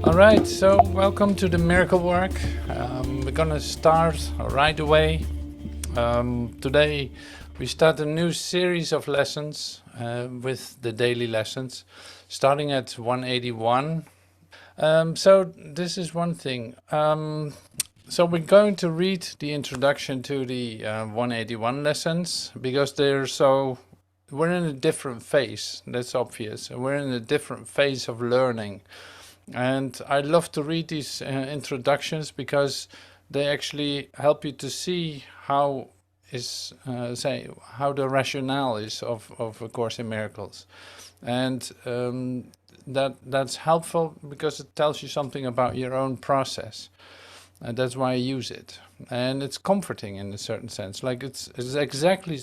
All right, so welcome to the miracle work. We're gonna start right away. Today we start a new series of lessons with the daily lessons, starting at 181. So this is one thing. So we're going to read the introduction to the 181 lessons because we're in a different phase. That's obvious. We're in a different phase of learning. And I love to read these introductions because they actually help you to see how how the rationale is of A Course in Miracles. And that's helpful because it tells you something about your own process. And that's why I use it. And it's comforting in a certain sense. Like it's exactly,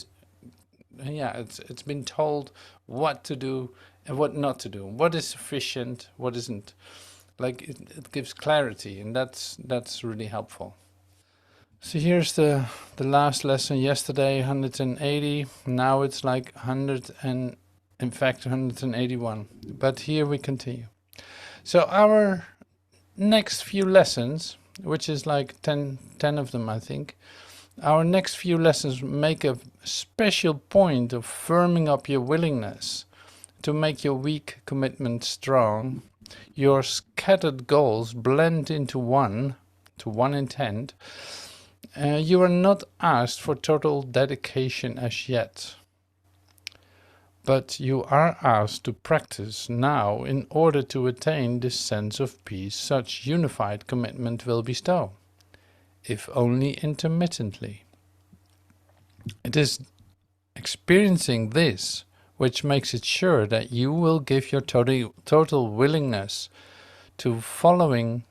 it's been told what to do and what not to do. What is sufficient, what isn't. Like it gives clarity, and that's really helpful. So here's the last lesson yesterday, 180. Now it's like 100 and in fact 181. But here we continue. So our next few lessons, which is like 10 of them, I think. Our next few lessons make a special point of firming up your willingness to make your weak commitment strong. Your scattered goals blend into one, to one intent. You are not asked for total dedication as yet, but you are asked to practice now in order to attain this sense of peace such unified commitment will bestow, if only intermittently. It is experiencing this which makes it sure that you will give your total willingness to following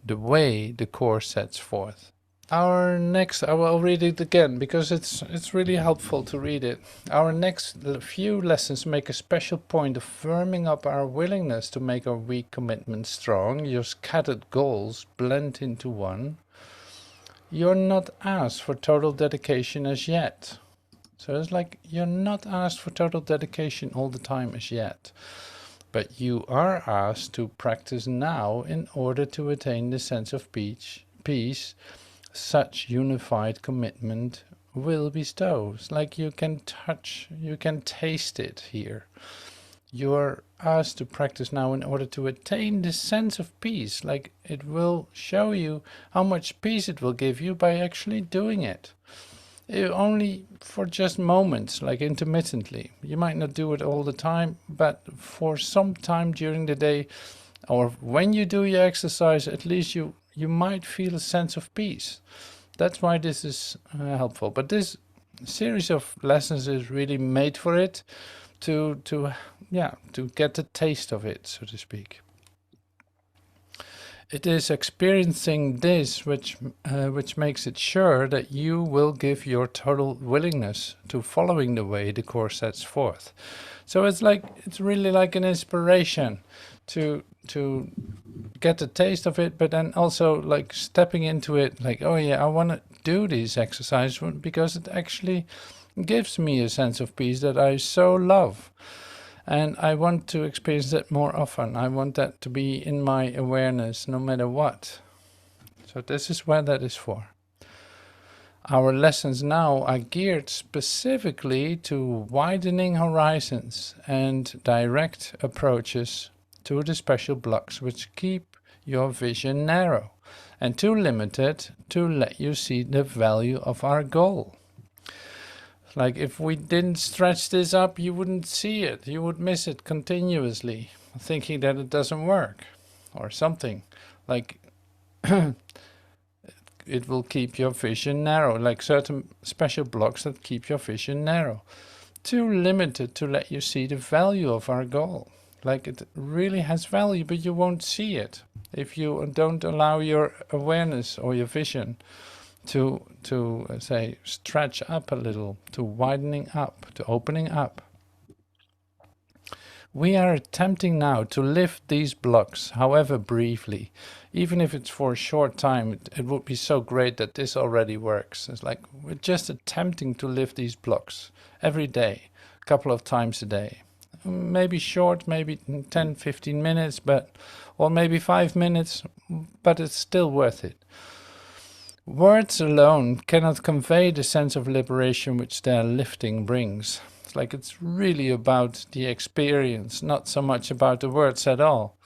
the way the Course sets forth. Our next, I will read it again because it's really helpful to read it. Our next few lessons make a special point of firming up our willingness to make our weak commitment strong. Your scattered goals blend into one. You're not asked for total dedication as yet. So it's like you're not asked for total dedication all the time as yet, but you are asked to practice now in order to attain the sense of peace such unified commitment will bestow. It's like you can touch, you can taste it here. You are asked to practice now in order to attain this sense of peace. Like it will show you how much peace it will give you by actually doing it. Only for just moments, like intermittently. You might not do it all the time, but for some time during the day, or when you do your exercise, at least you might feel a sense of peace. That's why this is helpful. But this series of lessons is really made for it, to get the taste of it, so to speak. It is experiencing this which makes it sure that you will give your total willingness to following the way the Course sets forth. So it's really like an inspiration to get a taste of it, but then also like stepping into it, like, oh yeah, I want to do these exercises because it actually gives me a sense of peace that I so love. And I want to experience that more often. I want that to be in my awareness no matter what. So this is what that is for. Our lessons now are geared specifically to widening horizons and direct approaches to the special blocks which keep your vision narrow and too limited to let you see the value of our goal. Like if we didn't stretch this up, you wouldn't see it. You would miss it continuously, thinking that it doesn't work or something. Like it will keep your vision narrow, like certain special blocks that keep your vision narrow. Too limited to let you see the value of our goal. Like it really has value, but you won't see it if you don't allow your awareness or your vision to say stretch up a little, to widening up, to opening up. We are attempting now to lift these blocks, however briefly, even if it's for a short time. It would be so great that this already works. It's like we're just attempting to lift these blocks every day, a couple of times a day, maybe short, maybe 10, 15 minutes, or maybe 5 minutes, but it's still worth it. Words alone cannot convey the sense of liberation which their lifting brings. It's like it's really about the experience, not so much about the words at all.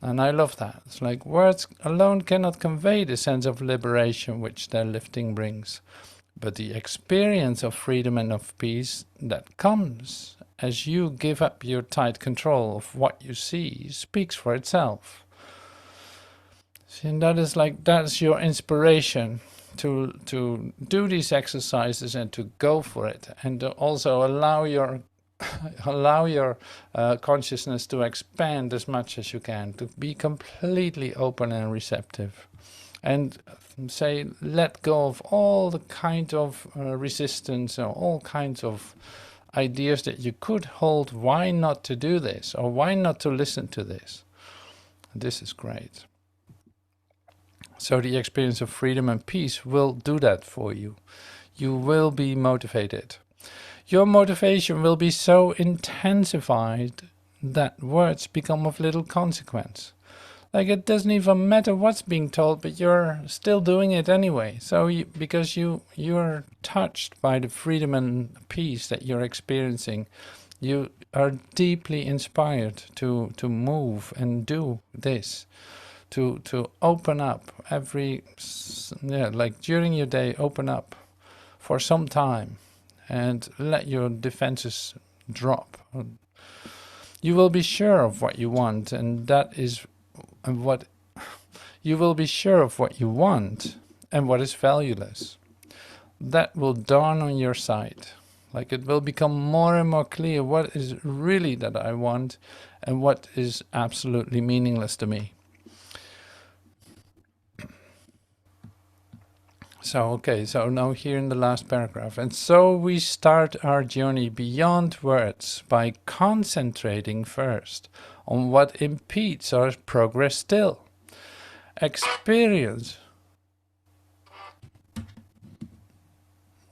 And I love that. It's like words alone cannot convey the sense of liberation which their lifting brings. But the experience of freedom and of peace that comes as you give up your tight control of what you see speaks for itself. See, and that's your inspiration to do these exercises and to go for it, and to also allow your consciousness to expand as much as you can, to be completely open and receptive, and say, let go of all the kind of resistance or all kinds of ideas that you could hold. Why not to do this, or why not to listen to this? This is great. So the experience of freedom and peace will do that for you. You will be motivated. Your motivation will be so intensified that words become of little consequence. Like, it doesn't even matter what's being told, but you're still doing it anyway. So because you're touched by the freedom and peace that you're experiencing, you are deeply inspired to move and do this, to open up like during your day, open up for some time and let your defenses drop. You will be sure of what you want, and that is what you will be sure of what you want and what is valueless. That will dawn on your sight. Like, it will become more and more clear what is really that I want and what is absolutely meaningless to me. So now here in the last paragraph. And so we start our journey beyond words by concentrating first on what impedes our progress still. Experience.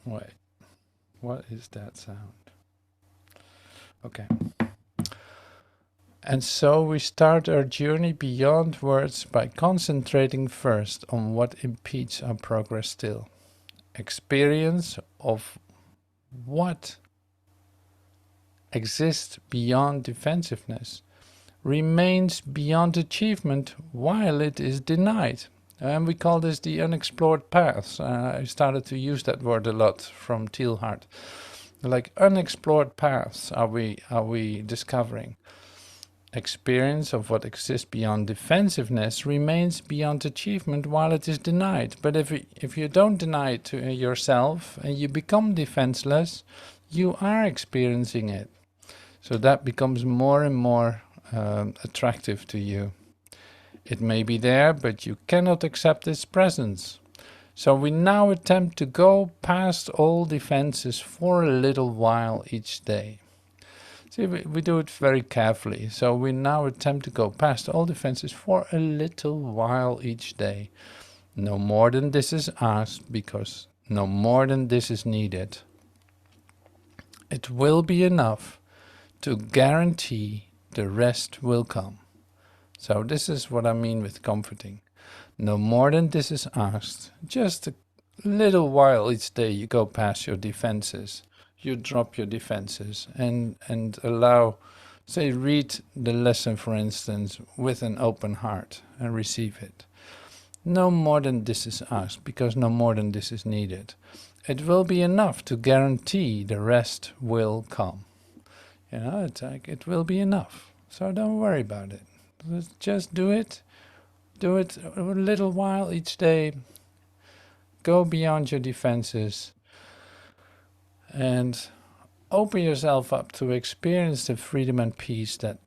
Wait, what is that sound? Okay. And so we start our journey beyond words by concentrating first on what impedes our progress still. Experience of what exists beyond defensiveness remains beyond achievement while it is denied. And we call this the unexplored paths. I started to use that word a lot from Teilhard. Like, unexplored paths are we discovering. Experience of what exists beyond defensiveness remains beyond achievement while it is denied. But if you don't deny it to yourself and you become defenseless, you are experiencing it. So that becomes more and more attractive to you. It may be there, but you cannot accept its presence. So we now attempt to go past all defenses for a little while each day. See, we do it very carefully. So we now attempt to go past all defenses for a little while each day. No more than this is asked, because no more than this is needed. It will be enough to guarantee the rest will come. So this is what I mean with comforting. No more than this is asked. Just a little while each day you go past your defenses. You drop your defenses and allow, say, read the lesson, for instance, with an open heart and receive it. No more than this is asked, because no more than this is needed. It will be enough to guarantee the rest will come. You know, it's like, it will be enough. So don't worry about it. Just do it. Do it a little while each day. Go beyond your defenses. And open yourself up to experience the freedom and peace that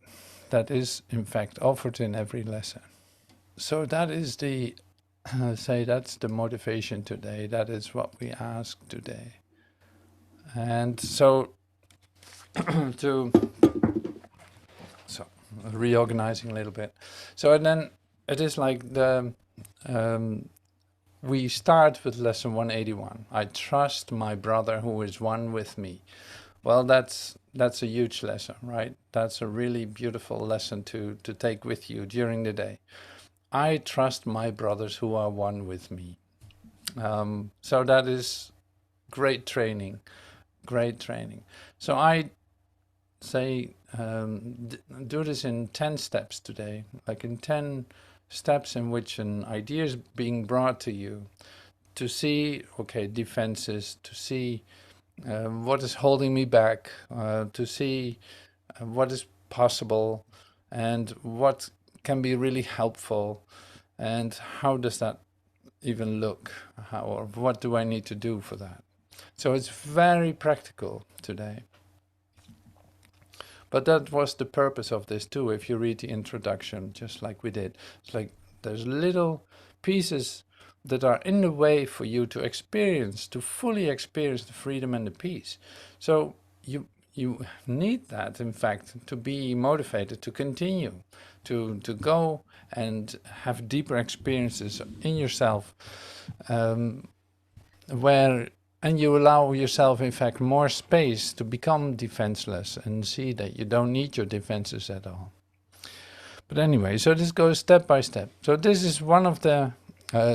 is in fact offered in every lesson. So that is that's the motivation today. That is what we ask today. And so reorganizing a little bit. So, and then it is like we start with lesson 181. I trust my brother who is one with me. Well, that's That's a huge lesson, right? That's a really beautiful lesson to take with you during the day. I trust my brothers who are one with me. So that is great training, great training. So I say do this in 10 steps today, like in 10 steps in which an idea is being brought to you to see, okay, defenses, to see what is holding me back, to see what is possible and what can be really helpful, and how does that even look, how, or what do I need to do for that. So it's very practical today. But that was the purpose of this too. If you read the introduction, just like we did, it's like there's little pieces that are in the way for you to experience, to fully experience the freedom and the peace. So you need that, in fact, to be motivated to continue, to go and have deeper experiences in yourself, where and you allow yourself, in fact, more space to become defenseless and see that you don't need your defenses at all. But anyway, so this goes step by step. So this is one of the,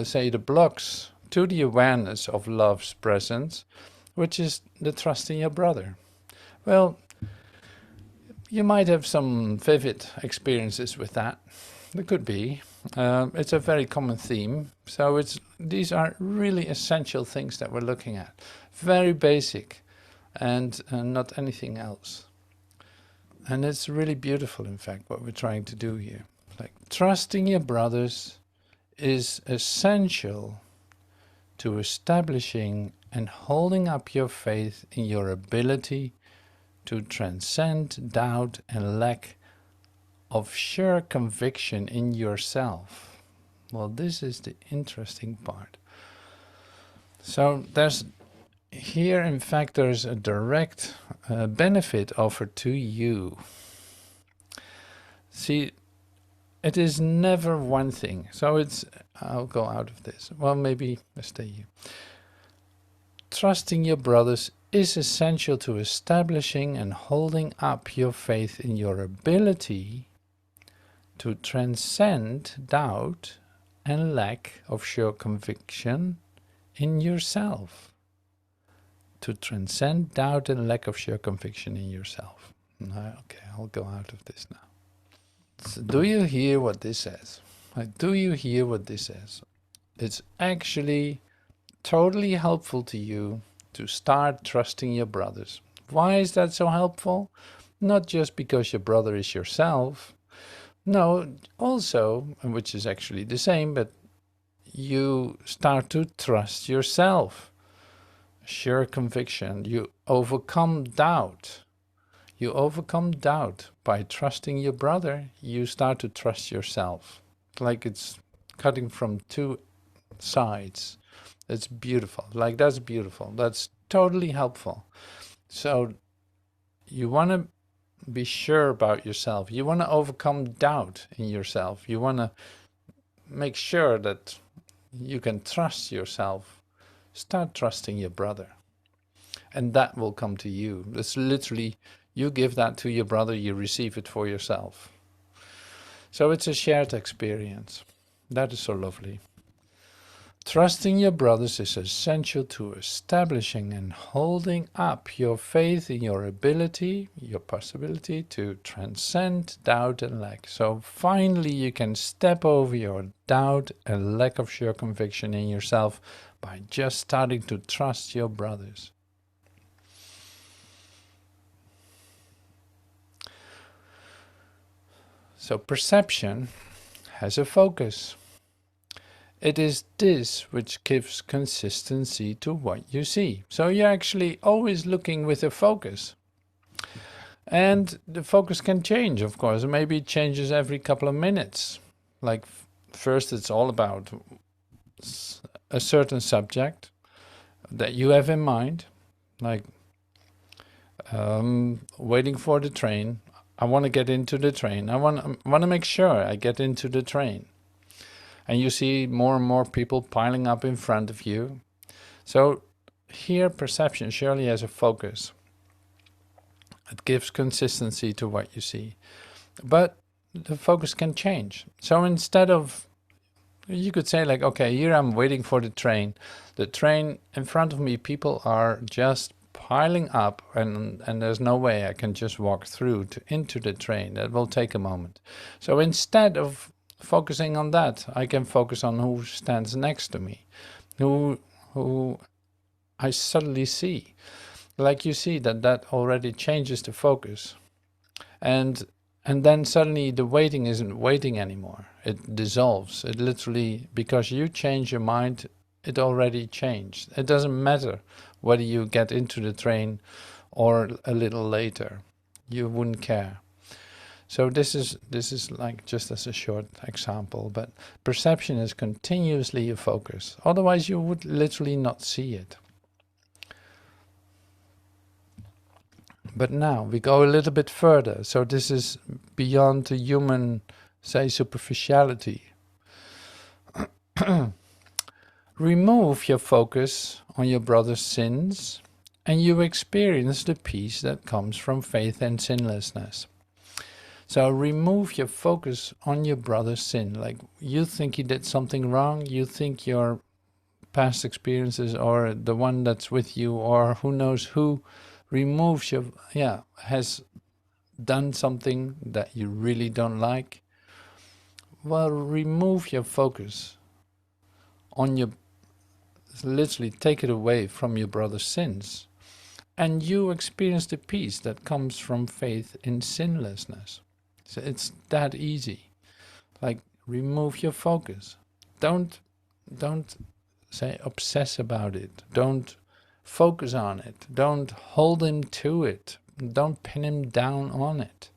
say, the blocks to the awareness of love's presence, which is the trust in your brother. Well, you might have some vivid experiences with that. There could be. It's a very common theme. So these are really essential things that we're looking at. Very basic and not anything else. And it's really beautiful, in fact, what we're trying to do here. Like, trusting your brothers is essential to establishing and holding up your faith in your ability to transcend doubt and lack of sure conviction in yourself. Well, this is the interesting part. So here, in fact, there's a direct benefit offered to you. See, it is never one thing. So I'll go out of this. Well, maybe I stay here. Trusting your brothers is essential to establishing and holding up your faith in your ability to transcend doubt and lack of sure conviction in yourself. To transcend doubt and lack of sure conviction in yourself. Okay, I'll go out of this now. So do you hear what this says? Do you hear what this says? It's actually totally helpful to you to start trusting your brothers. Why is that so helpful? Not just because your brother is yourself. No, also, which is actually the same, but you start to trust yourself. Sure conviction. You overcome doubt. You overcome doubt by trusting your brother. You start to trust yourself. Like it's cutting from two sides. It's beautiful. Like that's beautiful. That's totally helpful. So you want to be sure about yourself. You want to overcome doubt in yourself. You want to make sure that you can trust yourself. Start trusting your brother. And that will come to you. It's literally, you give that to your brother, you receive it for yourself. So it's a shared experience. That is so lovely. Trusting your brothers is essential to establishing and holding up your faith in your ability, your possibility to transcend doubt and lack. So finally you can step over your doubt and lack of sure conviction in yourself by just starting to trust your brothers. So perception has a focus. It is this which gives consistency to what you see. So you're actually always looking with a focus. And the focus can change, of course. Maybe it changes every couple of minutes. Like first it's all about a certain subject that you have in mind. Like waiting for the train. I want to get into the train. I want to make sure I get into the train. And you see more and more people piling up in front of you. So here perception surely has a focus. It gives consistency to what you see. But the focus can change. So instead of, you could say like, okay, here I'm waiting for the train. The train in front of me, people are just piling up, and there's no way I can just walk through into the train. That will take a moment. So instead of focusing on that, I can focus on who stands next to me, who I suddenly see. Like you see that already changes the focus. And then suddenly the waiting isn't waiting anymore. It dissolves. It literally, because you change your mind, it already changed. It doesn't matter whether you get into the train or a little later. You wouldn't care. So this is like just as a short example, but perception is continuously a focus. Otherwise you would literally not see it. But now we go a little bit further. So this is beyond the human, say, superficiality. Remove your focus on your brother's sins, and you experience the peace that comes from faith and sinlessness. So remove your focus on your brother's sin. Like you think he did something wrong, you think your past experiences or the one that's with you or who knows who removes your, has done something that you really don't like. Well, remove your focus on your, literally take it away from your brother's sins, and you experience the peace that comes from faith in sinlessness. So it's that easy. Like remove your focus. Don't say obsess about it. Don't focus on it. Don't hold him to it. Don't pin him down on it.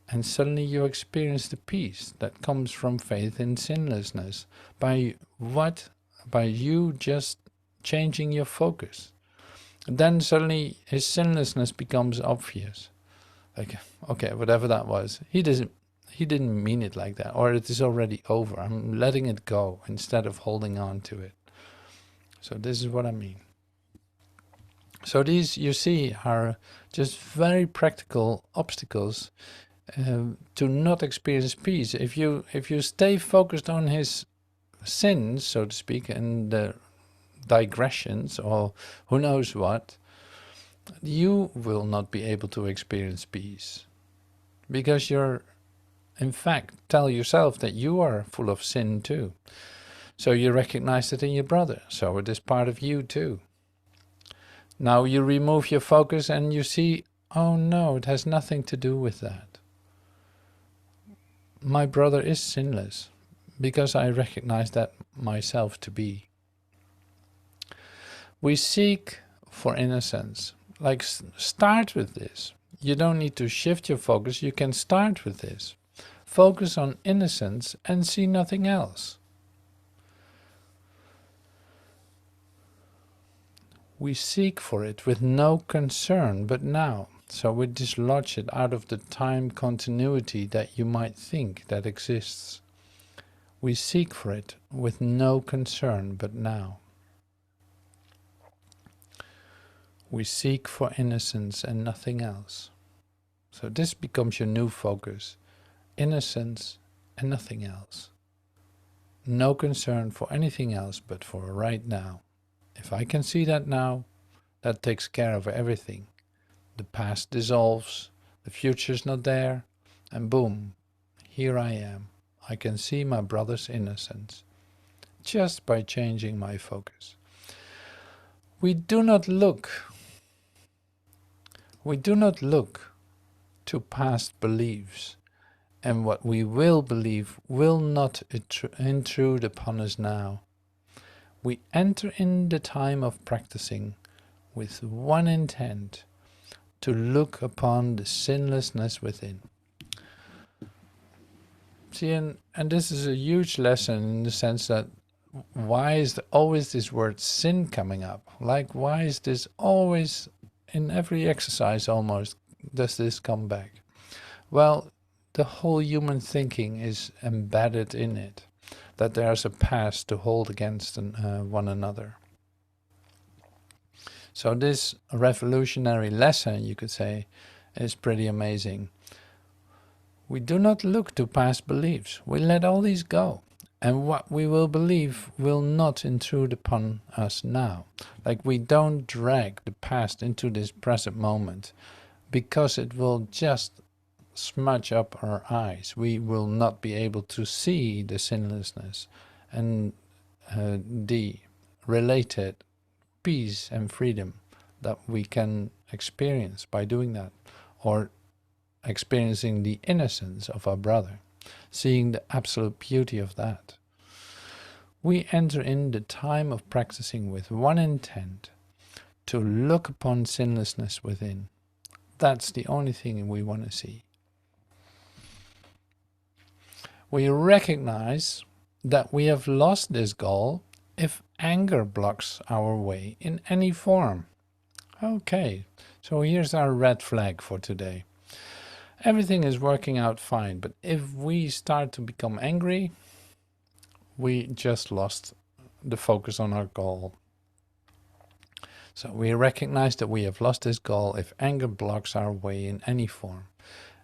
And suddenly you experience the peace that comes from faith in sinlessness. By what? By you just changing your focus. And then suddenly his sinlessness becomes obvious. Like, okay, whatever that was, he didn't mean it like that, or it is already over. I'm letting it go instead of holding on to it. So this is what I mean. So these, you see, are just very practical obstacles to not experience peace. If you stay focused on his sins, so to speak, and the digressions or who knows what, you will not be able to experience peace, because you're, in fact, tell yourself that you are full of sin too. So you recognize it in your brother, so it is part of you too. Now you remove your focus and you see, oh no, it has nothing to do with that. My brother is sinless, because I recognize that myself to be. We seek for innocence. Like, start with this. You don't need to shift your focus, you can start with this. Focus on innocence and see nothing else. We seek for it with no concern but now. So we dislodge it out of the time continuity that you might think that exists. We seek for it with no concern but now. We seek for innocence and nothing else. So this becomes your new focus. Innocence and nothing else. No concern for anything else but for right now. If I can see that now, that takes care of everything. The past dissolves, the future's not there, and boom, here I am. I can see my brother's innocence, just by changing my focus. We do not look to past beliefs, and what we will believe will not intrude upon us now. We enter in the time of practicing with one intent, to look upon the sinlessness within. See, and this is a huge lesson in the sense that why is always this word sin coming up? Like, why is this always, in every exercise almost, does this come back? Well, the whole human thinking is embedded in it, that there's a past to hold against one another. So this revolutionary lesson, you could say, is pretty amazing. We do not look to past beliefs. We let all these go. And what we will believe will not intrude upon us now. Like, we don't drag the past into this present moment, because it will just smudge up our eyes. We will not be able to see the sinlessness and the related peace and freedom that we can experience by doing that, or experiencing the innocence of our brother, seeing the absolute beauty of that. We enter in the time of practicing with one intent, to look upon sinlessness within. That's the only thing we want to see. We recognize that we have lost this goal if anger blocks our way in any form. Okay, so here's our red flag for today. Everything is working out fine, but if we start to become angry, we just lost the focus on our goal. So we recognize that we have lost this goal if anger blocks our way in any form.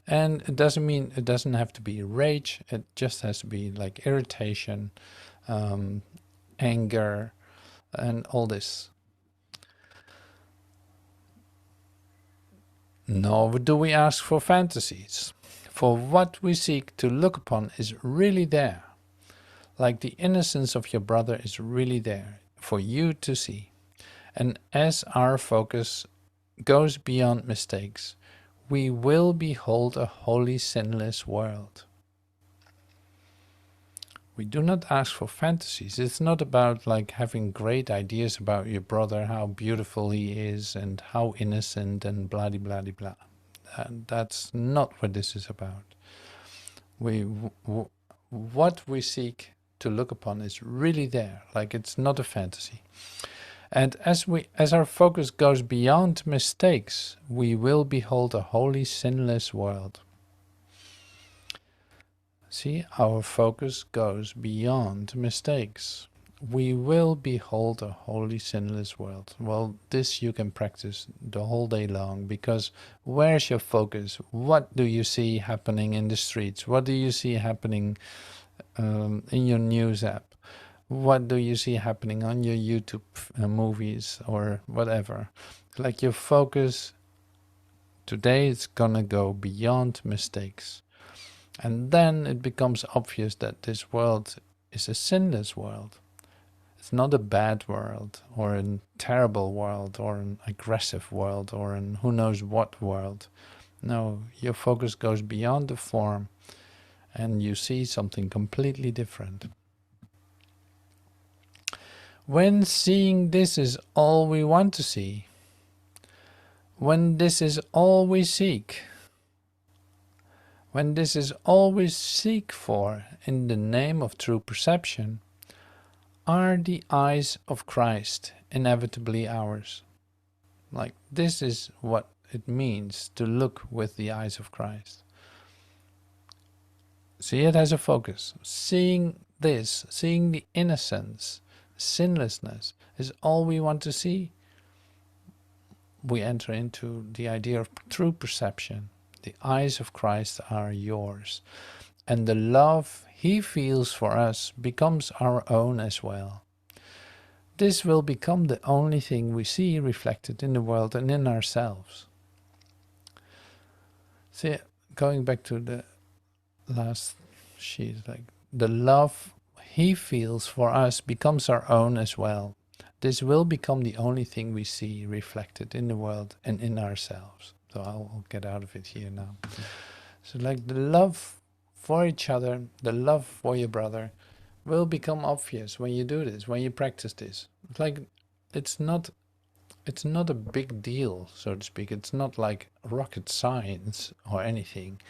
And it doesn't mean it doesn't have to be rage, it just has to be like irritation, anger, and all this. Nor do we ask for fantasies, for what we seek to look upon is really there. Like the innocence of your brother is really there for you to see. And as our focus goes beyond mistakes, we will behold a holy, sinless world. We do not ask for fantasies. It's not about like having great ideas about your brother, how beautiful he is and how innocent and blah blah blah blah. That's not what this is about. What we seek to look upon is really there, like it's not a fantasy. And as our focus goes beyond mistakes, we will behold a holy, sinless world. See, our focus goes beyond mistakes. We will behold a holy, sinless world. Well, this you can practice the whole day long, because where's your focus? What do you see happening in the streets? What do you see happening in your news app? What do you see happening on your YouTube movies or whatever? Like, your focus today is gonna go beyond mistakes. And then it becomes obvious that this world is a sinless world. It's not a bad world, or a terrible world, or an aggressive world, or an who knows what world. No, your focus goes beyond the form, and you see something completely different. When seeing this is all we want to see, when this is all we seek, when this is all we seek for in the name of true perception, are the eyes of Christ inevitably ours. Like, this is what it means to look with the eyes of Christ. See it as a focus. Seeing this, seeing the innocence, sinlessness, is all we want to see. We enter into the idea of true perception. The eyes of Christ are yours, and the love he feels for us becomes our own as well. This will become the only thing we see reflected in the world and in ourselves. See, going back to the last sheet, like, the love he feels for us becomes our own as well. This will become the only thing we see reflected in the world and in ourselves. So I'll get out of it here now. So, like, the love for each other, the love for your brother will become obvious when you do this, when you practice this. It's like, it's not a big deal, so to speak. It's not like rocket science or anything.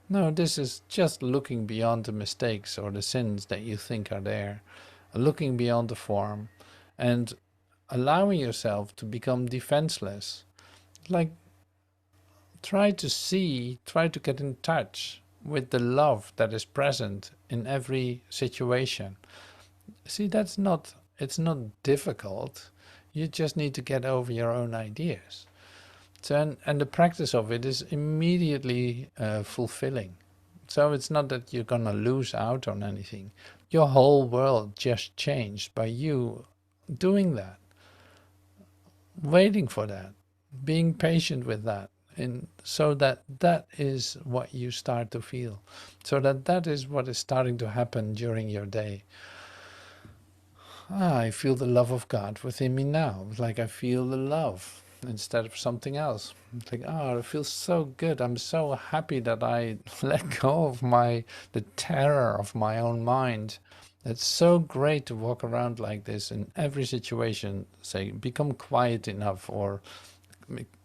No, this is just looking beyond the mistakes or the sins that you think are there, looking beyond the form, and allowing yourself to become defenseless. Like, try to get in touch with the love that is present in every situation. See, it's not difficult. You just need to get over your own ideas. So, and the practice of it is immediately fulfilling. So it's not that you're gonna lose out on anything. Your whole world just changed by you doing that, waiting for that, being patient with that, and so that that is what you start to feel, so that that is what is starting to happen during your day. I feel the love of God within me now. It's like I feel the love instead of something else. It's like, oh, it feels so good. I'm so happy that I let go of the terror of my own mind. It's so great to walk around like this in every situation, say, become quiet enough or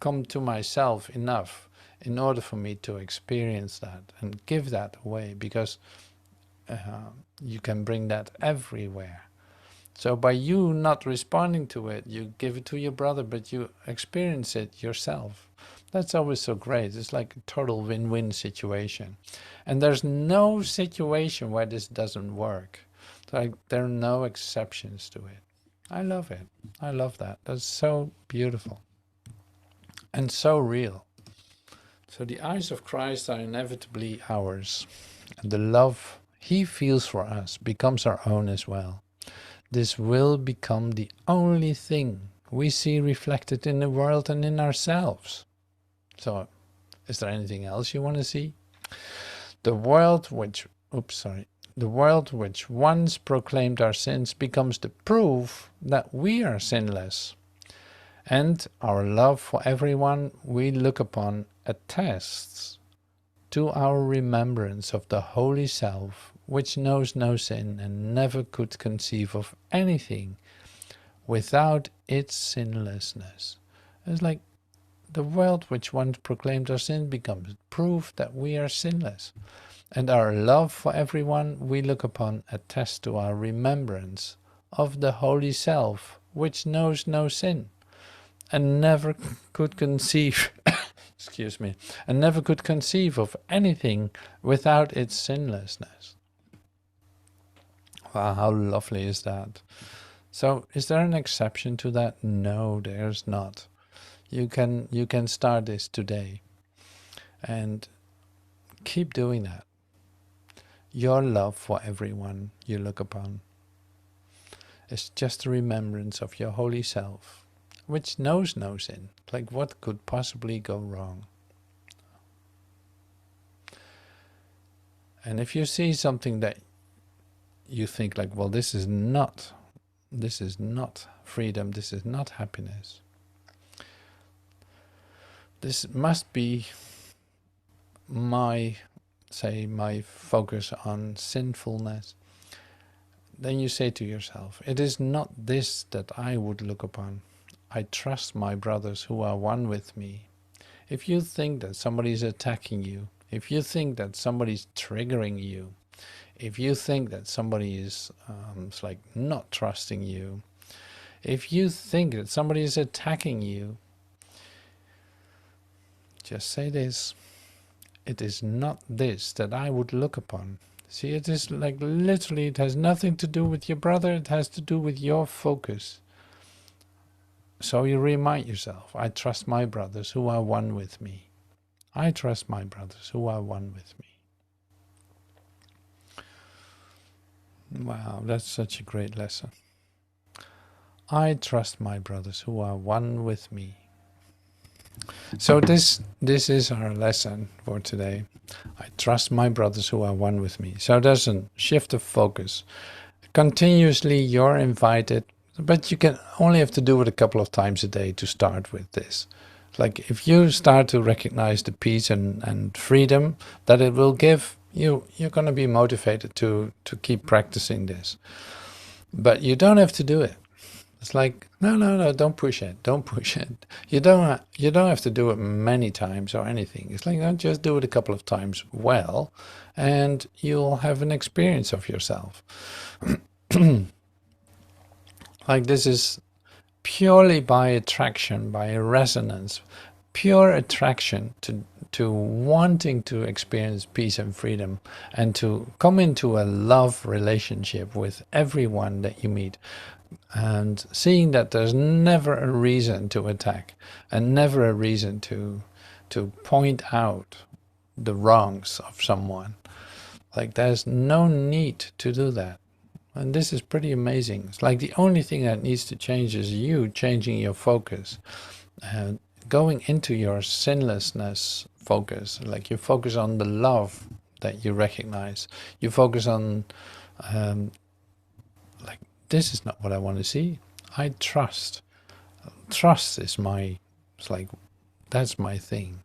come to myself enough in order for me to experience that and give that away, because you can bring that everywhere. So by you not responding to it, you give it to your brother, but you experience it yourself. That's always so great. It's like a total win-win situation. And there's no situation where this doesn't work. Like there are no exceptions to it. I love it. I love that. That's so beautiful and so real. So the eyes of Christ are inevitably ours. And the love he feels for us becomes our own as well. This will become the only thing we see reflected in the world and in ourselves. So, is there anything else you want to see? The world which once proclaimed our sins becomes the proof that we are sinless. And our love for everyone we look upon attests to our remembrance of the Holy Self, which knows no sin and never could conceive of anything without its sinlessness. It's like the world which once proclaimed our sin becomes proof that we are sinless. And our love for everyone we look upon attests to our remembrance of the Holy Self, which knows no sin and never could conceive excuse me, and never could conceive of anything without its sinlessness. Wow, how lovely is that? So is there an exception to that? No, there's not. You can start this today and keep doing that. Your love for everyone you look upon is just a remembrance of your holy self, which knows no sin. Like, what could possibly go wrong? And if you see something that you think like, well, this is not freedom, this is not happiness, this must be my focus on sinfulness, then you say to yourself, it is not this that I would look upon. I trust my brothers who are one with me. If you think that somebody is attacking you, if you think that somebody's triggering you, if you think that somebody is like not trusting you, if you think that somebody is attacking you, just say this: it is not this that I would look upon. See, it is like literally, it has nothing to do with your brother, it has to do with your focus. So you remind yourself, I trust my brothers who are one with me. I trust my brothers who are one with me. Wow, that's such a great lesson. I trust my brothers who are one with me. So this is our lesson for today. I trust my brothers who are one with me. So there's a shift of focus. Continuously you're invited, but you can only have to do it a couple of times a day to start with this. Like if you start to recognize the peace and freedom that it will give, you're going to be motivated to keep practicing this. But you don't have to do it. It's like, no, don't push it. Don't push it. You don't have to do it many times or anything. It's like, just do it a couple of times well, and you'll have an experience of yourself. Like this is purely by attraction, by resonance, pure attraction to wanting to experience peace and freedom, and to come into a love relationship with everyone that you meet, and seeing that there's never a reason to attack and never a reason to point out the wrongs of someone. Like, there's no need to do that. And this is pretty amazing. It's like the only thing that needs to change is you changing your focus and going into your sinlessness focus. Like, you focus on the love that you recognize. You focus on like, this is not what I want to see. I trust. Trust is my, it's like, that's my thing.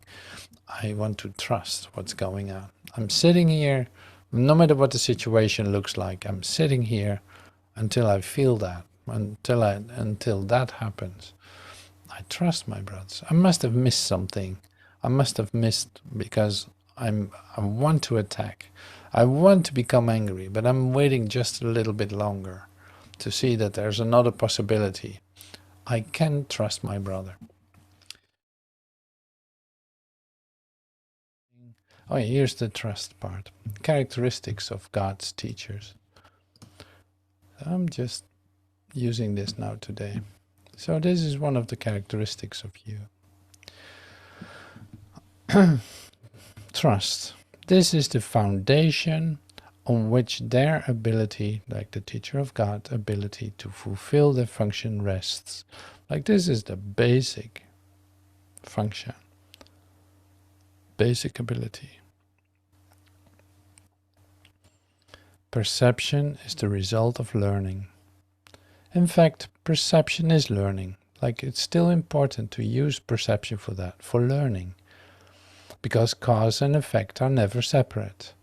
I want to trust what's going on. I'm sitting here, no matter what the situation looks like, I'm sitting here until I feel that, until that happens. I trust my brothers. I must have missed something. I must have missed because I want to attack. I want to become angry, but I'm waiting just a little bit longer to see that there's another possibility. I can trust my brother. Oh, yeah, here's the trust part. Characteristics of God's teachers. I'm just using this now today. So this is one of the characteristics of you. Trust. This is the foundation on which their ability, like the teacher of God, ability to fulfill their function rests. Like, this is the basic function. Basic ability. Perception is the result of learning. In fact, perception is learning. Like, it's still important to use perception for that, for learning. Because cause and effect are never separate.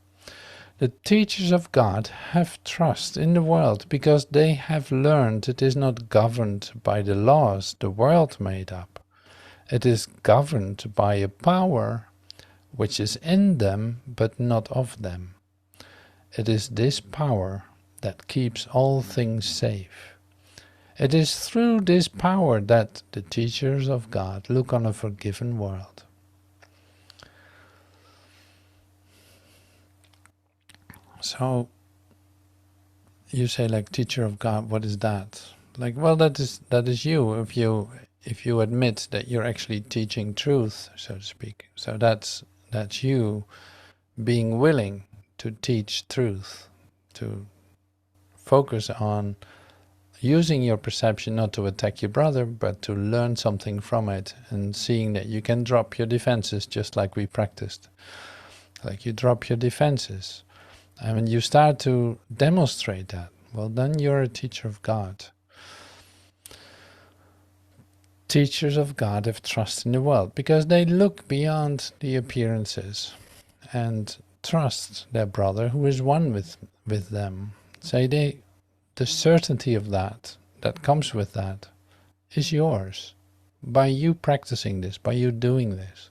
The teachers of God have trust in the world because they have learned it is not governed by the laws the world made up. It is governed by a power which is in them but not of them. It is this power that keeps all things safe. It is through this power that the teachers of God look on a forgiven world. So you say, like, teacher of God, what is that? Like, well, that is you, if you admit that you're actually teaching truth, so to speak. So that's you being willing to teach truth, to focus on using your perception not to attack your brother, but to learn something from it, and seeing that you can drop your defenses, just like we practiced. Like, you drop your defenses. And when you start to demonstrate that, well, then you're a teacher of God. Teachers of God have trust in the world because they look beyond the appearances and trust their brother who is one with them. The certainty of that comes with that is yours by you practicing this, by you doing this.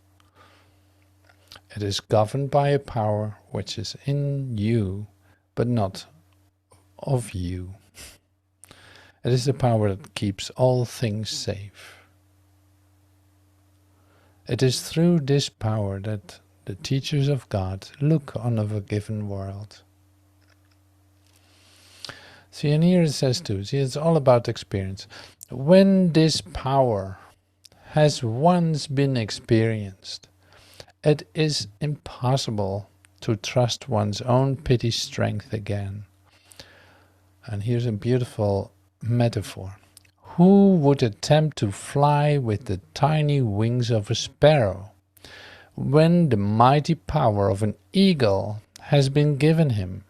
It is governed by a power which is in you, but not of you. It is the power that keeps all things safe. It is through this power that the teachers of God look on a forgiven world. See, and here it says too, see, it's all about experience. When this power has once been experienced, it is impossible to trust one's own pity strength again. And here's a beautiful metaphor. Who would attempt to fly with the tiny wings of a sparrow when the mighty power of an eagle has been given him?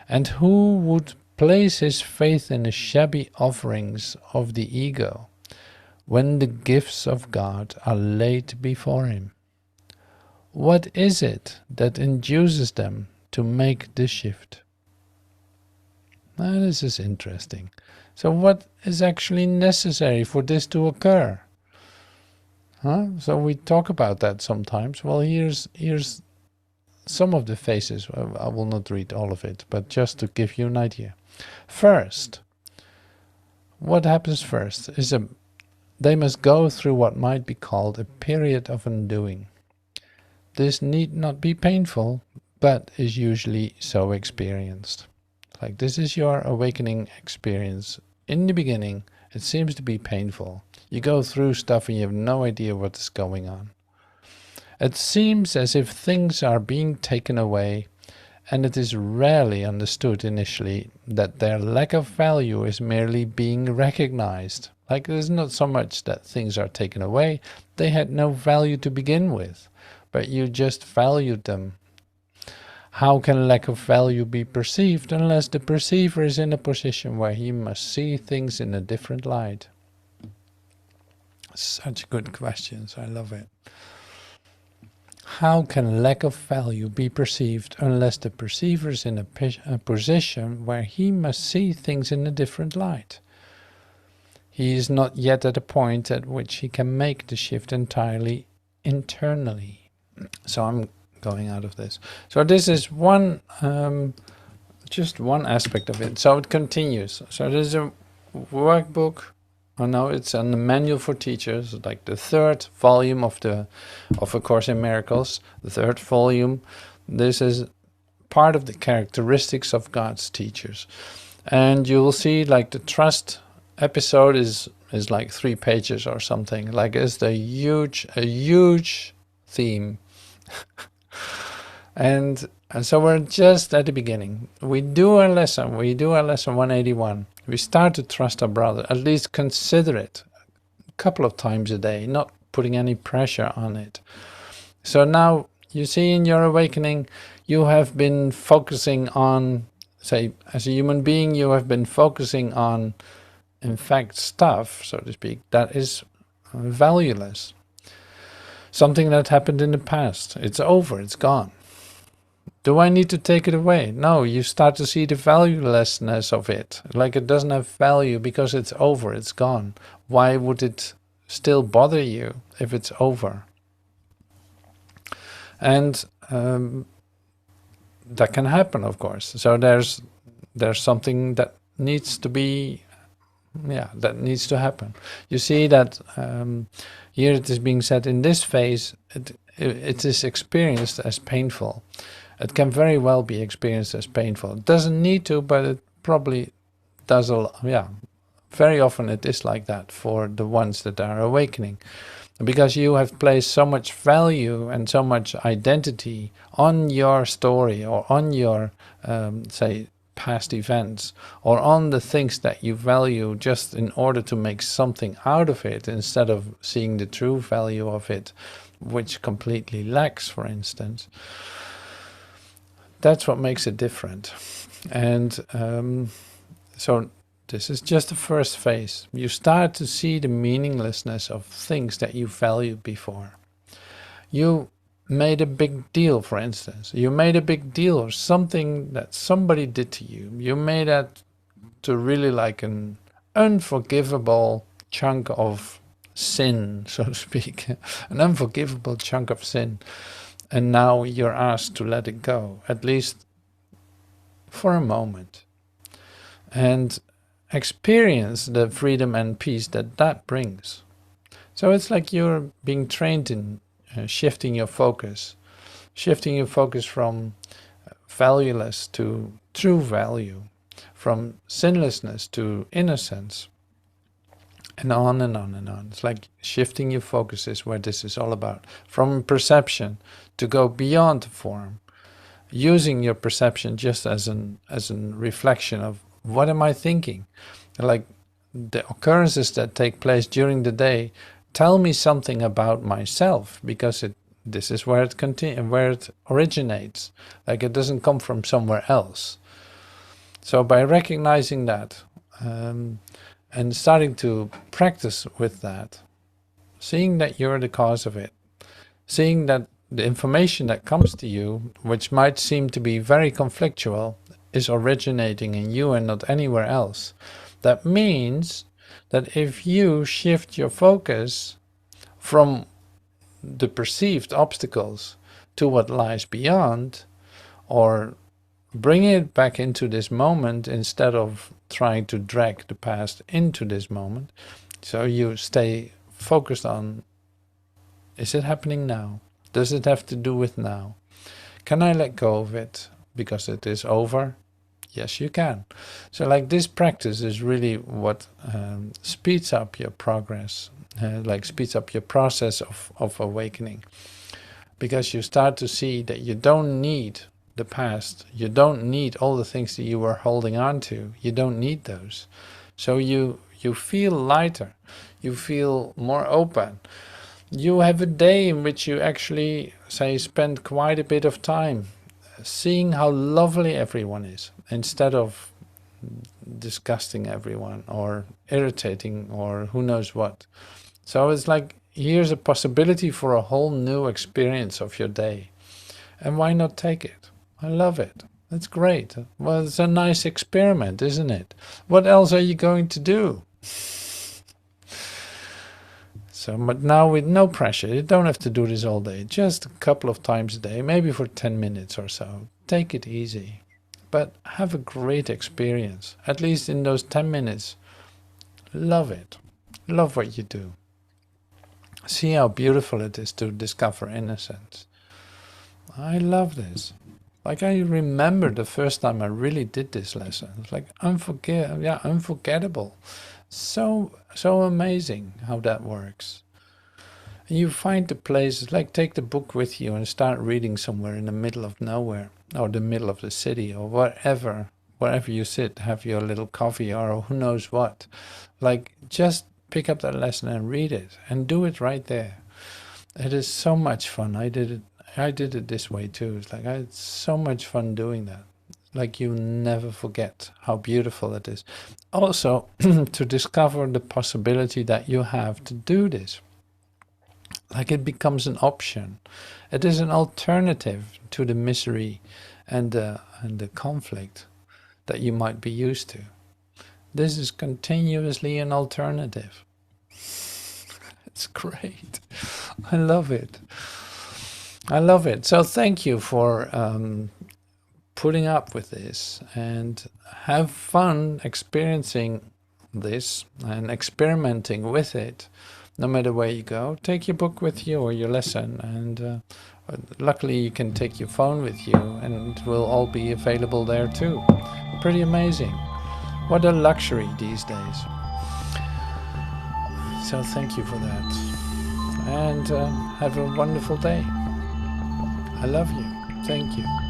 And who would place his faith in the shabby offerings of the ego when the gifts of God are laid before him? What is it that induces them to make this shift? Now, this is interesting. So what is actually necessary for this to occur? So we talk about that sometimes. Well, here's some of the phases. I will not read all of it, but just to give you an idea. First, what happens first is they must go through what might be called a period of undoing. This need not be painful, but is usually so experienced. Like, this is your awakening experience. In the beginning, it seems to be painful. You go through stuff and you have no idea what is going on. It seems as if things are being taken away, and it is rarely understood initially that their lack of value is merely being recognized. Like, there's not so much that things are taken away, they had no value to begin with, but you just valued them. How can lack of value be perceived unless the perceiver is in a position where he must see things in a different light? Such good questions, I love it. How can lack of value be perceived unless the perceiver is in a position where he must see things in a different light? He is not yet at a point at which he can make the shift entirely internally. So I'm going out of this. So this is one, just one aspect of it. So it continues. So there's a workbook. Oh no, it's a manual for teachers, like the third volume of A Course in Miracles, the third volume. This is part of the characteristics of God's teachers. And you will see, like, the trust episode is like 3 pages or something. Like, it's a huge theme. And so we're just at the beginning. We do our lesson 181. We start to trust our brother, at least consider it a couple of times a day, not putting any pressure on it. So now, you see, in your awakening, you have been focusing on, say, as a human being, you have been focusing on, in fact, stuff, so to speak, that is valueless. Something that happened in the past. It's over, it's gone. Do I need to take it away? No, you start to see the valuelessness of it. Like, it doesn't have value because it's over, it's gone. Why would it still bother you if it's over? And that can happen, of course. So there's something that needs to be, that needs to happen. You see that here it is being said, in this phase, it is experienced as painful. It can very well be experienced as painful. It doesn't need to, but it probably does very often it is like that for the ones that are awakening. Because you have placed so much value and so much identity on your story, or on your, say, past events, or on the things that you value, just in order to make something out of it, instead of seeing the true value of it, which completely lacks, for instance. That's what makes it different. And so this is just the first phase. You start to see the meaninglessness of things that you valued before. You made a big deal, for instance. You made a big deal of something that somebody did to you. You made that to really like an unforgivable chunk of sin, so to speak. An unforgivable chunk of sin. And now you're asked to let it go, at least for a moment, and experience the freedom and peace that brings. So it's like you're being trained in shifting your focus from valueless to true value, from sinlessness to innocence, and on and on and on. It's like shifting your focus is where this is all about. From perception to go beyond the form, using your perception just as a reflection of, what am I thinking? Like, the occurrences that take place during the day tell me something about myself, because this is where it originates. Like, it doesn't come from somewhere else. So by recognizing that, and starting to practice with that, seeing that you're the cause of it, seeing that the information that comes to you, which might seem to be very conflictual, is originating in you and not anywhere else. That means that if you shift your focus from the perceived obstacles to what lies beyond, or bring it back into this moment instead of trying to drag the past into this moment, so you stay focused on, is it happening now? Does it have to do with now? Can I let go of it because it is over? Yes, you can. So like this practice is really what speeds up your progress, like speeds up your process of awakening. Because you start to see that you don't need the past. You don't need all the things that you were holding on to. You don't need those. So you feel lighter. You feel more open. You have a day in which you actually, say, spend quite a bit of time seeing how lovely everyone is, instead of disgusting everyone or irritating or who knows what. So it's like, here's a possibility for a whole new experience of your day. And why not take it? I love it. That's great. Well, it's a nice experiment, isn't it? What else are you going to do? So, but now with no pressure, you don't have to do this all day, just a couple of times a day, maybe for 10 minutes or so. Take it easy, but have a great experience, at least in those 10 minutes. Love it. Love what you do. See how beautiful it is to discover innocence. I love this. Like, I remember the first time I really did this lesson. It's like unforgettable. So amazing how that works. And you find the places, like take the book with you and start reading somewhere in the middle of nowhere, or the middle of the city, or wherever you sit, have your little coffee or who knows what. Like, just pick up that lesson and read it and do it right there. It is so much fun. I did it this way too. It's like, I had so much fun doing that. Like, you never forget how beautiful it is. Also, to discover the possibility that you have to do this. Like, it becomes an option. It is an alternative to the misery and the conflict that you might be used to. This is continuously an alternative. It's great. I love it. I love it. So thank you for putting up with this, and have fun experiencing this and experimenting with it. No matter where you go, take your book with you or your lesson, and luckily you can take your phone with you, and it will all be available there too. Pretty amazing. What a luxury these days. So thank you for that, and have a wonderful day. I love you. Thank you.